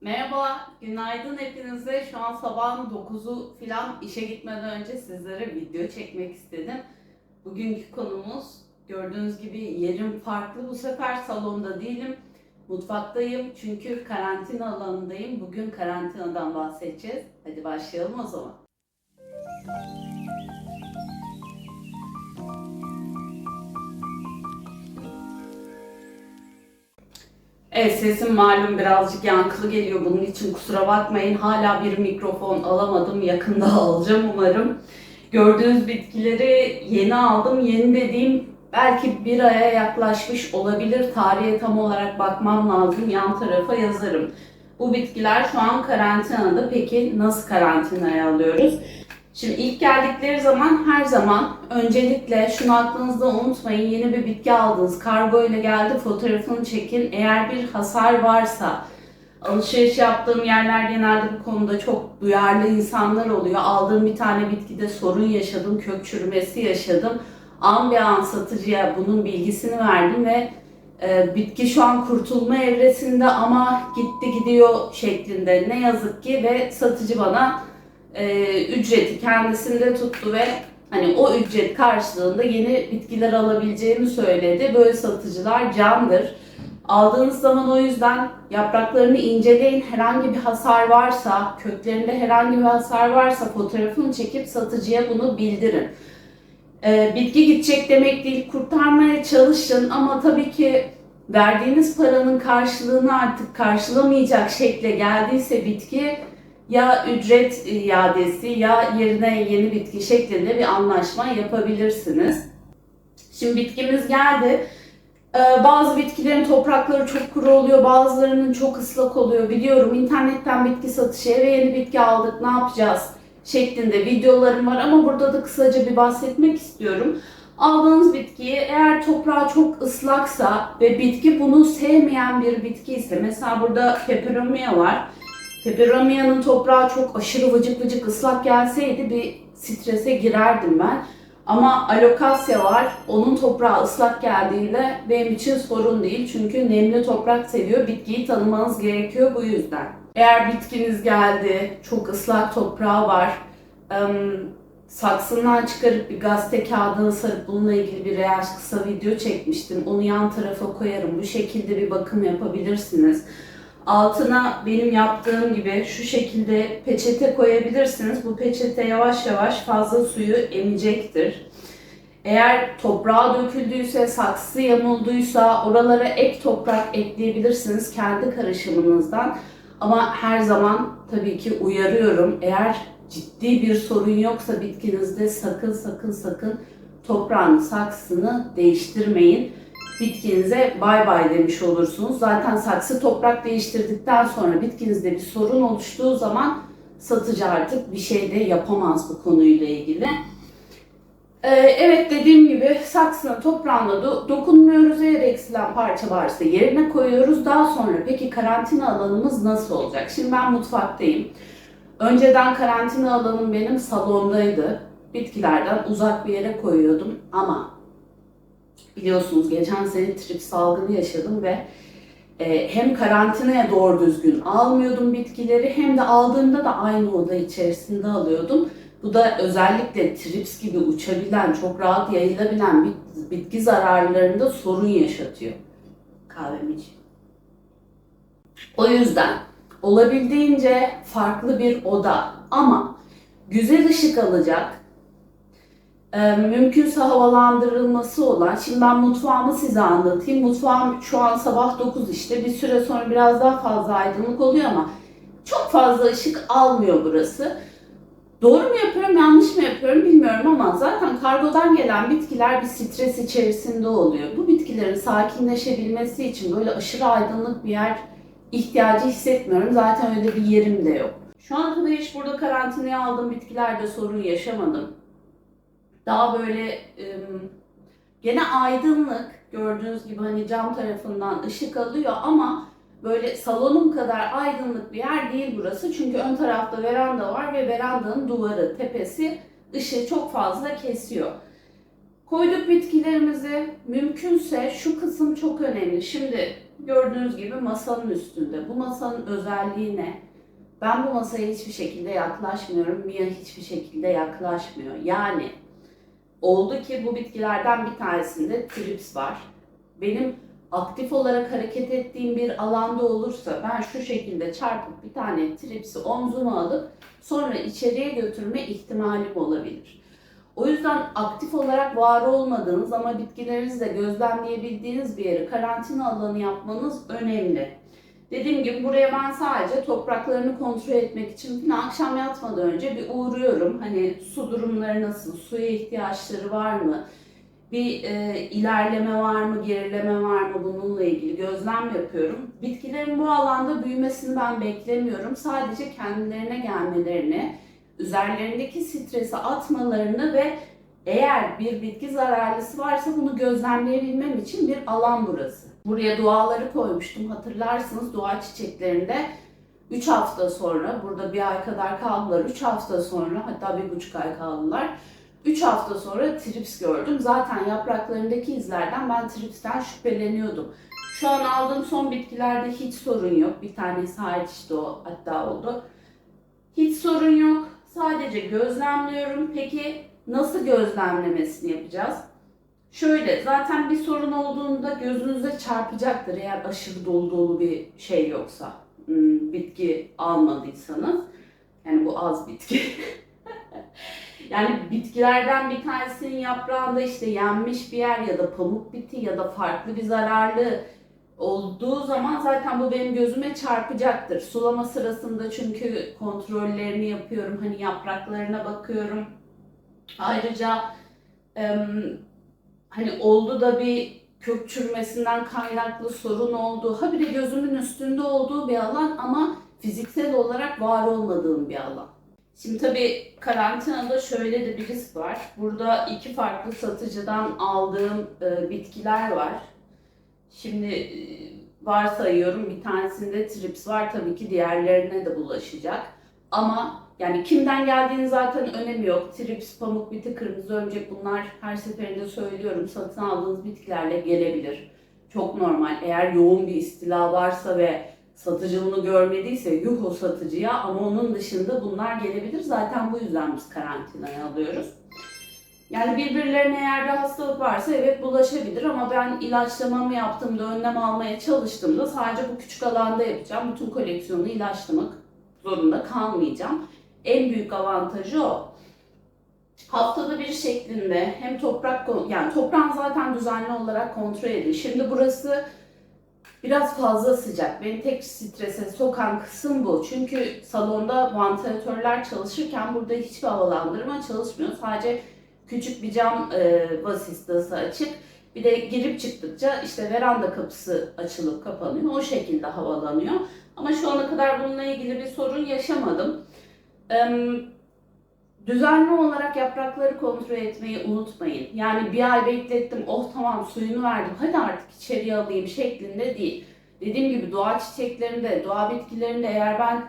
Merhaba, günaydın hepinize. Şu an sabahın 9'u falan işe gitmeden önce sizlere video çekmek istedim. Bugünkü konumuz gördüğünüz gibi yerim farklı. Bu sefer salonda değilim, mutfaktayım. Çünkü karantina alanındayım. Bugün karantinadan bahsedeceğiz. Hadi başlayalım o zaman. Evet, sesim malum birazcık yankılı geliyor. Bunun için kusura bakmayın. Hala bir mikrofon alamadım. Yakında alacağım umarım. Gördüğünüz bitkileri yeni aldım. Yeni dediğim belki bir aya yaklaşmış olabilir. Tarihe tam olarak bakmam lazım. Yan tarafa yazarım. Bu bitkiler şu an karantinada. Peki nasıl karantinaya alıyoruz? Şimdi ilk geldikleri zaman her zaman öncelikle şunu aklınızda unutmayın. Yeni bir bitki aldınız. Kargo ile geldi, fotoğrafını çekin. Eğer bir hasar varsa, alışveriş yaptığım yerler genelde bu konuda çok duyarlı insanlar oluyor. Aldığım bir tane bitkide sorun yaşadım, kök çürümesi yaşadım. An be an satıcıya bunun bilgisini verdim ve bitki şu an kurtulma evresinde ama gitti gidiyor şeklinde ne yazık ki ve satıcı bana ücreti kendisinde tuttu ve hani o ücret karşılığında yeni bitkiler alabileceğimi söyledi. Böyle satıcılar candır. Aldığınız zaman o yüzden yapraklarını inceleyin. Herhangi bir hasar varsa, köklerinde herhangi bir hasar varsa fotoğrafını çekip satıcıya bunu bildirin. Bitki gidecek demek değil, kurtarmaya çalışın ama tabii ki verdiğiniz paranın karşılığını artık karşılamayacak şekle geldiyse bitki ya ücret iadesi ya yerine yeni bitki şeklinde bir anlaşma yapabilirsiniz. Şimdi bitkimiz geldi. Bazı bitkilerin toprakları çok kuru oluyor, bazılarının çok ıslak oluyor. Biliyorum internetten bitki satışı, eve yeni bitki aldık ne yapacağız şeklinde videolarım var ama burada da kısaca bir bahsetmek istiyorum. Aldığınız bitkiyi eğer toprağı çok ıslaksa ve bitki bunu sevmeyen bir bitki ise mesela burada peperomia var. Peperomia'nın toprağı çok aşırı vıcık vıcık ıslak gelseydi bir strese girerdim ben. Ama alokasya var. Onun toprağı ıslak geldiğinde benim için sorun değil. Çünkü nemli toprak seviyor. Bitkiyi tanımanız gerekiyor bu yüzden. Eğer bitkiniz geldi, çok ıslak toprağı var, saksından çıkarıp bir gazete kağıdına sarıp bununla ilgili bir reels kısa video çekmiştim. Onu yan tarafa koyarım. Bu şekilde bir bakım yapabilirsiniz. Altına benim yaptığım gibi şu şekilde peçete koyabilirsiniz. Bu peçete yavaş yavaş fazla suyu emecektir. Eğer toprağa döküldüyse, saksı yamulduysa oralara ek toprak ekleyebilirsiniz kendi karışımınızdan. Ama her zaman tabii ki uyarıyorum. Eğer ciddi bir sorun yoksa bitkinizde sakın toprağın saksını değiştirmeyin. Bitkinize bay bay demiş olursunuz. Zaten saksı toprak değiştirdikten sonra bitkinizde bir sorun oluştuğu zaman satıcı artık bir şey de yapamaz bu konuyla ilgili. Evet dediğim gibi saksına toprağına dokunmuyoruz. Eğer eksilen parça varsa yerine koyuyoruz. Daha sonra peki karantina alanımız nasıl olacak? Şimdi ben mutfaktayım. Önceden karantina alanım benim salondaydı. Bitkilerden uzak bir yere koyuyordum ama biliyorsunuz geçen sene trip salgını yaşadım ve hem karantinaya doğru düzgün almıyordum bitkileri hem de aldığımda da aynı oda içerisinde alıyordum. Bu da özellikle trips gibi uçabilen, çok rahat yayılabilen bitki zararlarında sorun yaşatıyor. Kahvemi içeyim. O yüzden olabildiğince farklı bir oda ama güzel ışık alacak, mümkünse havalandırılması olan, şimdi ben mutfağımı size anlatayım. Mutfağım şu an sabah 9 işte, bir süre sonra biraz daha fazla aydınlık oluyor ama çok fazla ışık almıyor burası. Doğru mu yapıyorum, yanlış mı yapıyorum bilmiyorum ama zaten kargodan gelen bitkiler bir stres içerisinde oluyor. Bu bitkilerin sakinleşebilmesi için böyle aşırı aydınlık bir yer ihtiyacı hissetmiyorum. Zaten öyle bir yerim de yok. Şu ana kadar hiç burada karantinaya aldığım bitkilerde sorun yaşamadım. Daha böyle gene aydınlık gördüğünüz gibi hani cam tarafından ışık alıyor ama böyle salonum kadar aydınlık bir yer değil burası. Çünkü ön tarafta veranda var ve verandanın duvarı, tepesi ışığı çok fazla kesiyor. Koyduk bitkilerimizi. Mümkünse şu kısım çok önemli. Şimdi gördüğünüz gibi masanın üstünde. Bu masanın özelliği ne? Ben bu masaya hiçbir şekilde yaklaşmıyorum. Mia hiçbir şekilde yaklaşmıyor. Yani oldu ki bu bitkilerden bir tanesinde trips var. Benim aktif olarak hareket ettiğim bir alanda olursa ben şu şekilde çarpıp bir tane tripsi omzuma alıp sonra içeriye götürme ihtimalim olabilir. O yüzden aktif olarak var olmadığınız ama bitkilerinizle gözlemleyebildiğiniz bir yeri karantina alanı yapmanız önemli. Dediğim gibi buraya ben sadece topraklarını kontrol etmek için yine akşam yatmadan önce bir uğruyorum. Hani su durumları nasıl, suya ihtiyaçları var mı, bir ilerleme var mı, gerileme var mı bununla ilgili gözlem yapıyorum. Bitkilerin bu alanda büyümesini ben beklemiyorum. Sadece kendilerine gelmelerini, üzerlerindeki stresi atmalarını ve eğer bir bitki zararlısı varsa bunu gözlemleyebilmem için bir alan burası. Buraya duaları koymuştum. Hatırlarsınız dua çiçeklerinde 3 hafta sonra, burada bir ay kadar kaldılar. 3 hafta sonra, hatta 1,5 ay kaldılar. 3 hafta sonra trips gördüm. Zaten yapraklarındaki izlerden ben tripsten şüpheleniyordum. Şu an aldığım son bitkilerde hiç sorun yok. Bir tanesi hariç işte o hatta oldu. Hiç sorun yok. Sadece gözlemliyorum. Peki nasıl gözlemlemesini yapacağız? Şöyle, zaten bir sorun olduğunda gözünüze çarpacaktır eğer aşırı dolu dolu bir şey yoksa. Bitki almadıysanız. Yani bu az bitki. Yani bitkilerden bir tanesinin yaprağında işte yenmiş bir yer ya da pamuk biti ya da farklı bir zararlı olduğu zaman zaten bu benim gözüme çarpacaktır. Sulama sırasında çünkü kontrollerini yapıyorum. Hani yapraklarına bakıyorum. Ayrıca hani oldu da bir kök çürümesinden kaynaklı sorun oldu. Ha bir de gözümün üstünde olduğu bir alan ama fiziksel olarak var olmadığım bir alan. Şimdi tabii karantinada şöyle de bir risk var. Burada iki farklı satıcıdan aldığım bitkiler var. Şimdi varsayıyorum bir tanesinde trips var tabii ki diğerlerine de bulaşacak. Ama yani kimden geldiğini zaten önemi yok. Trips, pamuk biti, kırmızı örümcek bunlar her seferinde söylüyorum. Satın aldığınız bitkilerle gelebilir. Çok normal. Eğer yoğun bir istila varsa ve satıcı bunu görmediyse yuh o satıcıya ama onun dışında bunlar gelebilir. Zaten bu yüzden biz karantinaya alıyoruz. Yani birbirlerine eğer bir hastalık varsa evet bulaşabilir ama ben ilaçlamamı yaptığımda, önlem almaya çalıştığımda sadece bu küçük alanda yapacağım. Bütün koleksiyonu ilaçlamak zorunda kalmayacağım. En büyük avantajı o. Haftada bir şeklinde hem toprak, yani toprağın zaten düzenli olarak kontrol edin. Şimdi burası biraz fazla sıcak. Beni tek strese sokan kısım bu. Çünkü salonda vantilatörler çalışırken burada hiçbir havalandırma çalışmıyor. Sadece küçük bir cam vasistası açık. Bir de girip çıktıkça işte veranda kapısı açılıp kapanıyor. O şekilde havalanıyor. Ama şu ana kadar bununla ilgili bir sorun yaşamadım. Düzenli olarak yaprakları kontrol etmeyi unutmayın. Yani bir ay beklettim, oh tamam suyunu verdim, hadi artık içeriye alayım şeklinde değil. Dediğim gibi doğa çiçeklerinde, doğa bitkilerinde eğer ben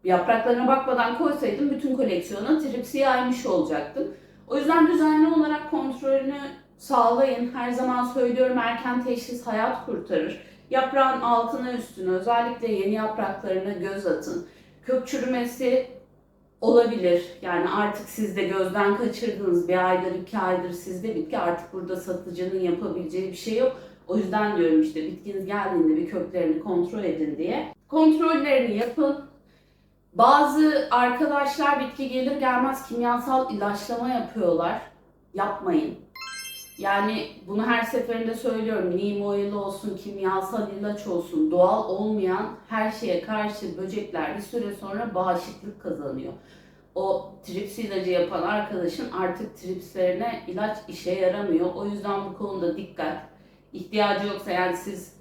yapraklarına bakmadan koysaydım bütün koleksiyona tripsi yaymış olacaktım. O yüzden düzenli olarak kontrolünü sağlayın. Her zaman söylüyorum erken teşhis hayat kurtarır. Yaprağın altına üstüne özellikle yeni yapraklarına göz atın. Kök çürümesi olabilir. Yani artık siz de gözden kaçırdınız. Bir aydır, 2 aydır sizde bitki. Artık burada satıcının yapabileceği bir şey yok. O yüzden diyorum işte bitkiniz geldiğinde bir köklerini kontrol edin diye. Kontrollerini yapın. Bazı arkadaşlar bitki gelir gelmez kimyasal ilaçlama yapıyorlar. Yapmayın. Yani bunu her seferinde söylüyorum. Neem oil olsun, kimyasal ilaç olsun, doğal olmayan her şeye karşı böcekler bir süre sonra bağışıklık kazanıyor. O trips ilacı yapan arkadaşın artık tripslerine ilaç işe yaramıyor. O yüzden bu konuda dikkat. İhtiyacı yoksa yani siz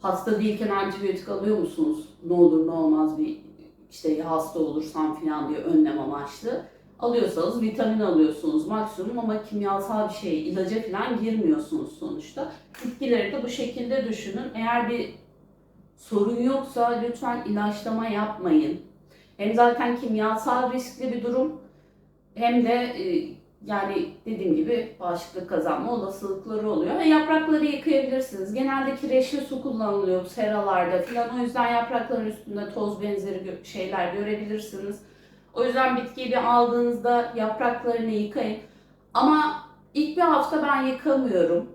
hasta değilken antibiyotik alıyor musunuz? Ne olur ne olmaz bir işte hasta olursam falan diye önlem amaçlı. Alıyorsanız vitamin alıyorsunuz maksimum ama kimyasal bir şey, ilaca falan girmiyorsunuz sonuçta. Bitkileri de bu şekilde düşünün. Eğer bir sorun yoksa lütfen ilaçlama yapmayın. Hem zaten kimyasal riskli bir durum hem de Yani dediğim gibi bağışıklık kazanma olasılıkları oluyor. Ve yaprakları yıkayabilirsiniz. Genelde kireçli su kullanılıyor seralarda falan. O yüzden yaprakların üstünde toz benzeri şeyler görebilirsiniz. O yüzden bitkiyi bir aldığınızda yapraklarını yıkayın. Ama ilk bir hafta ben yıkamıyorum.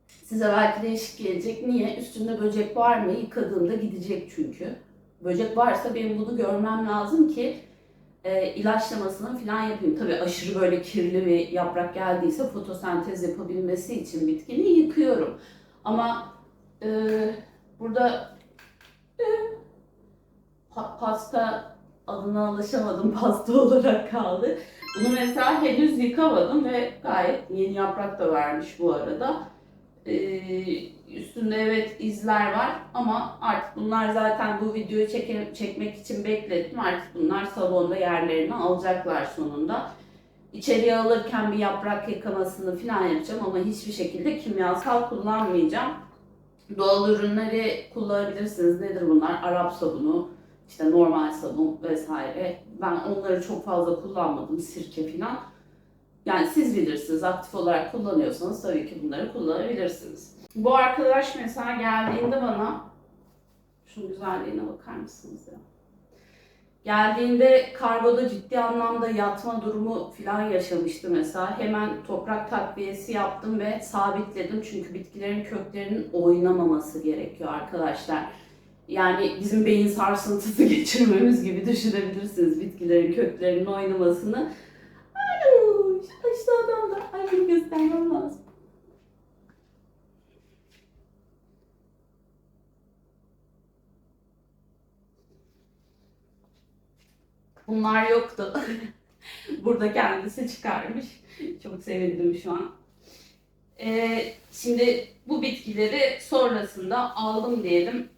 Size belki değişik gelecek. Niye? Üstünde böcek var mı? Yıkadığımda gidecek çünkü. Böcek varsa benim bunu görmem lazım ki ilaçlamasını falan yapayım. Tabii aşırı böyle kirli bir yaprak geldiyse fotosentez yapabilmesi için bitkini yıkıyorum. Ama e, burada pasta adına alışamadım. Pasta olarak kaldı. Bunu mesela henüz yıkamadım ve gayet yeni yaprak da vermiş bu arada. Üstünde evet izler var ama artık bunlar zaten bu videoyu çekmek için beklettim. Artık bunlar salonda yerlerini alacaklar sonunda. İçeriye alırken bir yaprak yıkamasını falan yapacağım ama hiçbir şekilde kimyasal kullanmayacağım. Doğal ürünleri kullanabilirsiniz. Nedir bunlar? Arap sabunu, işte normal sabun vesaire. Ben onları çok fazla kullanmadım. Sirke falan. Yani siz bilirsiniz, aktif olarak kullanıyorsanız tabii ki bunları kullanabilirsiniz. Bu arkadaş mesela geldiğinde bana, şunun güzelliğine bakar mısınız ya? Geldiğinde kargoda ciddi anlamda yatma durumu falan yaşamıştı mesela. Hemen toprak takviyesi yaptım ve sabitledim. Çünkü bitkilerin köklerinin oynamaması gerekiyor arkadaşlar. Yani bizim beyin sarsıntısı geçirmemiz gibi düşünebilirsiniz bitkilerin köklerinin oynamasını. Aşağıdan da ay göstermem lazım. Bunlar yoktu. Burada kendisi çıkarmış. Çok sevindim şu an. Şimdi bu bitkileri sonrasında aldım diyelim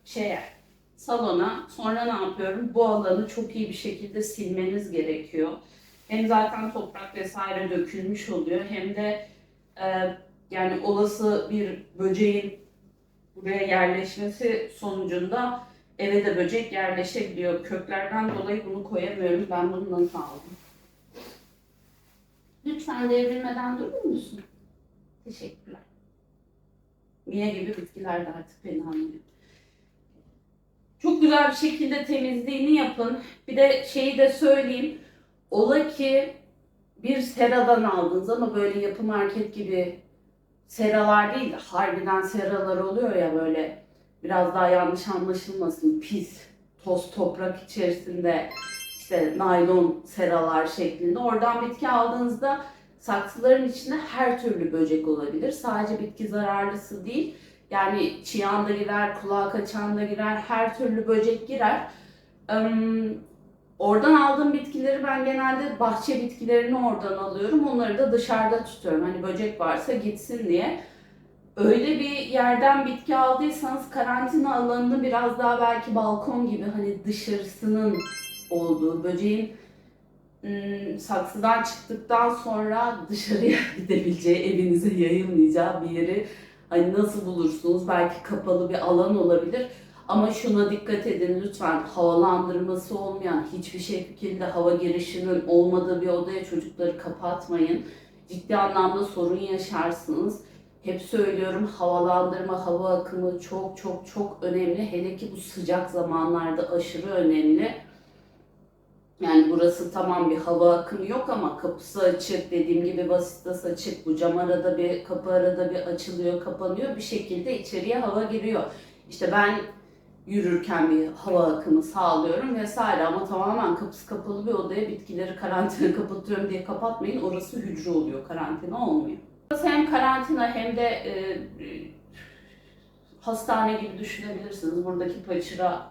salona. Sonra ne yapıyorum? Bu alanı çok iyi bir şekilde silmeniz gerekiyor. Hem zaten toprak vesaire dökülmüş oluyor hem de yani olası bir böceğin buraya yerleşmesi sonucunda eve de böcek yerleşebiliyor. Köklerden dolayı bunu koyamıyorum. Ben bunu nasıl aldım? Lütfen devrilmeden durur musun? Teşekkürler. Mia gibi bitkiler de artık beni anlıyor. Çok güzel bir şekilde temizliğini yapın. Bir de şeyi de söyleyeyim. Ola ki bir seradan aldınız ama böyle yapı market gibi seralar değil de harbiden seralar oluyor ya böyle biraz daha yanlış anlaşılmasın pis toz toprak içerisinde işte naylon seralar şeklinde oradan bitki aldığınızda saksıların içinde her türlü böcek olabilir. Sadece bitki zararlısı değil. Yani çıyan da girer, kulağa kaçan da girer, her türlü böcek girer. Oradan aldığım bitkileri ben genelde bahçe bitkilerini oradan alıyorum. Onları da dışarıda tutuyorum. Hani böcek varsa gitsin diye. Öyle bir yerden bitki aldıysanız karantina alanını biraz daha belki balkon gibi hani dışarısının olduğu, böceğin saksıdan çıktıktan sonra dışarıya gidebileceği, evinize yayılmayacağı bir yeri hani nasıl bulursunuz? Belki kapalı bir alan olabilir. Ama şuna dikkat edin lütfen havalandırması olmayan hiçbir şekilde hava girişinin olmadığı bir odaya çocukları kapatmayın. Ciddi anlamda sorun yaşarsınız. Hep söylüyorum havalandırma, hava akımı çok çok çok önemli. Hele ki bu sıcak zamanlarda aşırı önemli. Yani burası tamam bir hava akımı yok ama kapısı açık, dediğim gibi vasıtası açık. Bu cam arada bir, kapı arada bir açılıyor, kapanıyor. Bir şekilde içeriye hava giriyor. İşte ben yürürken bir hava akımı sağlıyorum vesaire ama tamamen kapısı kapalı bir odaya bitkileri karantina kapatıyorum diye kapatmayın. Orası hücre oluyor, karantina olmuyor. Burası hem karantina hem de hastane gibi düşünebilirsiniz. Buradaki paçıra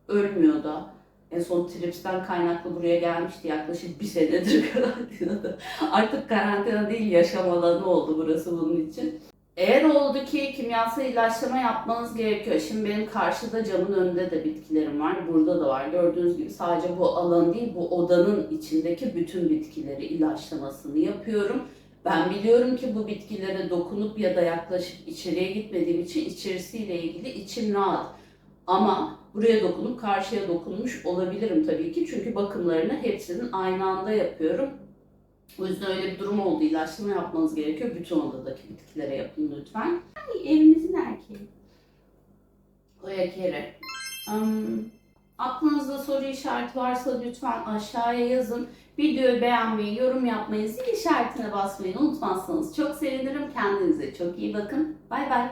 ölmüyor da. En son tripsten kaynaklı buraya gelmişti. Yaklaşık bir senedir karantinada. Artık karantina değil yaşam alanı oldu burası bunun için. Eğer oldu ki kimyasal ilaçlama yapmanız gerekiyor. Şimdi benim karşıda camın önünde de bitkilerim var. Burada da var. Gördüğünüz gibi sadece bu alan değil bu odanın içindeki bütün bitkileri ilaçlamasını yapıyorum. Ben biliyorum ki bu bitkilere dokunup ya da yaklaşıp içeriye gitmediğim için içerisiyle ilgili içim rahat. Ama buraya dokunup karşıya dokunmuş olabilirim tabii ki. Çünkü bakımlarını hepsinin aynı anda yapıyorum. O yüzden öyle bir durum oldu. İlaçlama yapmanız gerekiyor. Bütün odadaki bitkilere yapın lütfen. Ay, evimizin erkeği. Oya kere. Aklınızda soru işareti varsa lütfen aşağıya yazın. Videoyu beğenmeyi, yorum yapmayı, zil işaretine basmayı unutmazsanız çok sevinirim. Kendinize çok iyi bakın. Bay bay.